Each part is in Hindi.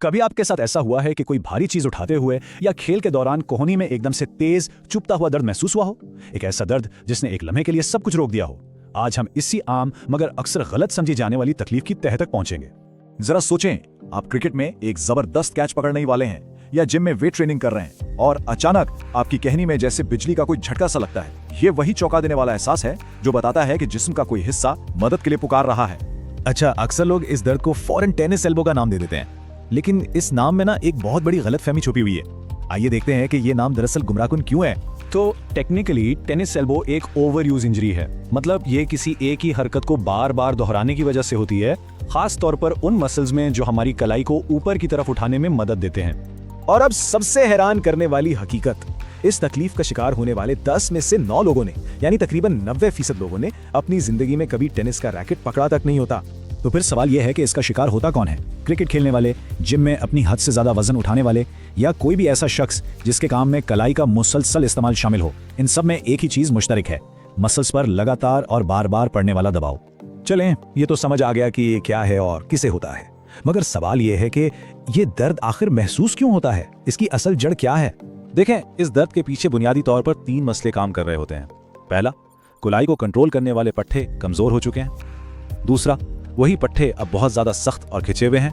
कभी आपके साथ ऐसा हुआ है कि कोई भारी चीज उठाते हुए या खेल के दौरान कोहनी में एकदम से तेज चुभता हुआ दर्द महसूस हुआ हो? एक ऐसा दर्द जिसने एक लम्हे के लिए सब कुछ रोक दिया हो। आज हम इसी आम मगर अक्सर गलत समझी जाने वाली तकलीफ की तह तक पहुंचेंगे। जरा सोचें, आप क्रिकेट में एक जबरदस्त कैच पकड़ने ही वाले हैं या जिम में वेट ट्रेनिंग कर रहे हैं और अचानक आपकी कहनी में जैसे बिजली का कोई झटका सा लगता है। ये वही चौंका देने वाला एहसास है जो बताता है कि जिस्म का कोई हिस्सा मदद के लिए पुकार रहा है। अच्छा, अक्सर लोग इस दर्द को फौरन टेनिस एल्बो का नाम दे देते हैं, लेकिन इस नाम में ना एक बहुत बड़ी गलतफहमी छुपी हुई है। आइए देखते हैं कि ये नाम दरअसल गुमराहकुन क्यों है। तो टेक्निकली टेनिस एल्बो एक ओवर यूज इंजरी है। मतलब ये किसी एक ही हरकत को बार बार दोहराने की वजह से होती है, खास तौर पर उन मसल्स में जो हमारी कलाई को ऊपर की तरफ उठाने में मदद देते हैं। और अब सबसे हैरान करने वाली हकीकत, इस तकलीफ का शिकार होने वाले 10 में से 9 लोगों ने, यानी तकरीबन 90% लोगों ने अपनी जिंदगी में कभी टेनिस का रैकेट पकड़ा तक नहीं होता। तो फिर सवाल यह है कि इसका शिकार होता कौन है? क्रिकेट खेलने वाले, जिम में अपनी हद से ज्यादा वजन उठाने वाले, या कोई भी ऐसा शख्स जिसके काम में कलाई का मुसलसल इस्तेमाल शामिल हो? इन सब में एक ही चीज मुश्तरक है, मसल्स पर लगातार और बार बार पड़ने वाला दबाव। चलें, ये तो समझ आ गया कि ये क्या है और किसे होता है, मगर सवाल यह है कि ये दर्द आखिर महसूस क्यों होता है? इसकी असल जड़ क्या है? देखें, इस दर्द के पीछे बुनियादी तौर पर 3 मसले काम कर रहे होते हैं। पहला, कलाई को कंट्रोल करने वाले पट्टे कमजोर हो चुके हैं। दूसरा, वही पट्टे अब बहुत ज्यादा सख्त और खिंचे हुए हैं।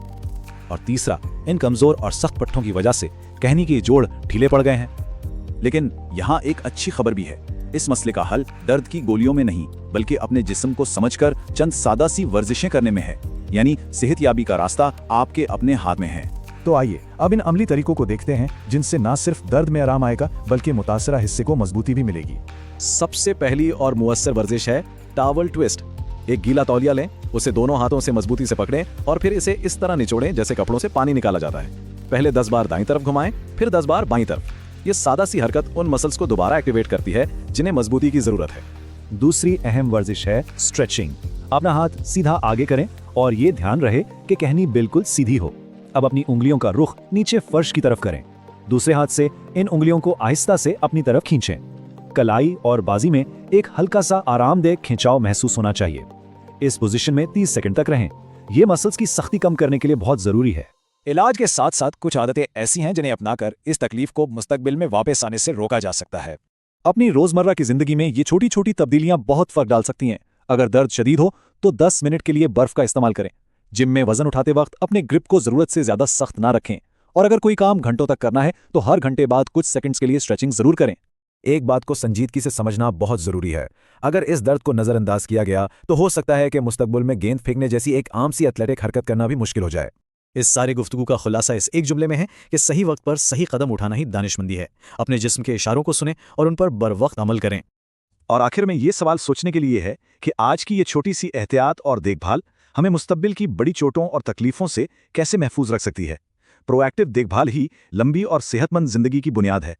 और तीसरा, इन कमजोर और सख्त पट्टों की वजह से कहनी के जोड़ ढीले पड़ गए हैं। लेकिन यहाँ एक अच्छी खबर भी है। इस मसले का हल दर्द की गोलियों में नहीं, बल्कि अपने जिस्म को समझकर चंद सादा सी वर्जिशें करने में है। यानी सेहतयाबी का रास्ता आपके अपने हाथ में है। तो आइए अब इन अमली तरीकों को देखते हैं, जिनसे न सिर्फ दर्द में आराम आएगा बल्कि मुतासरा हिस्से को मजबूती भी मिलेगी। सबसे पहली और मुअस्सर वर्जिश है टॉवल ट्विस्ट। एक गीला तौलिया लें, उसे दोनों हाथों से मजबूती से पकड़ें और फिर इसे इस तरह निचोड़ें जैसे कपड़ों से पानी निकाला जाता है। पहले 10 बार दाईं तरफ घुमाएं, फिर 10 बार बाईं तरफ। ये सादा सी हरकत उन मसल्स को दोबारा एक्टिवेट करती है जिन्हें मजबूती की जरूरत है। दूसरी अहम वर्जिश है स्ट्रेचिंग। अपना हाथ सीधा आगे करें और ये ध्यान रहे कि कहनी बिल्कुल सीधी हो। अब अपनी उंगलियों का रुख नीचे फर्श की तरफ करें। दूसरे हाथ से इन उंगलियों को आहिस्ता से अपनी तरफ खींचें। कलाई और बाजी में एक हल्का सा आरामदेह खिंचाव महसूस होना चाहिए। इस पोजीशन में 30 सेकंड तक रहें। यह मसल्स की सख्ती कम करने के लिए बहुत जरूरी है। इलाज के साथ साथ कुछ आदतें ऐसी हैं जिन्हें अपनाकर इस तकलीफ को मुस्तकबिल में वापस आने से रोका जा सकता है। अपनी रोजमर्रा की जिंदगी में ये छोटी छोटी तब्दीलियां बहुत फर्क डाल सकती हैं। अगर दर्द शदीद हो तो 10 मिनट के लिए बर्फ का इस्तेमाल करें। जिम में वजन उठाते वक्त अपने ग्रिप को जरूरत से ज्यादा सख्त ना रखें। और अगर कोई काम घंटों तक करना है तो हर घंटे बाद कुछ सेकंड्स के लिए स्ट्रेचिंग जरूर करें। एक बात को संजीदगी से समझना बहुत जरूरी है। अगर इस दर्द को नजरअंदाज किया गया तो हो सकता है कि मुस्तकबिल में गेंद फेंकने जैसी एक आम सी एथलेटिक हरकत करना भी मुश्किल हो जाए। इस सारी गुफ्तगू का खुलासा इस एक जुमले में है कि सही वक्त पर सही कदम उठाना ही दानिशमंदी है। अपने जिस्म के इशारों को सुनें और उन पर बरवक्त अमल करें। और आखिर में ये सवाल सोचने के लिए है कि आज की ये छोटी सी एहतियात और देखभाल हमें मुस्तकबिल की बड़ी चोटों और तकलीफों से कैसे महफूज रख सकती है। प्रोएक्टिव देखभाल ही लंबी और सेहतमंद जिंदगी की बुनियाद है।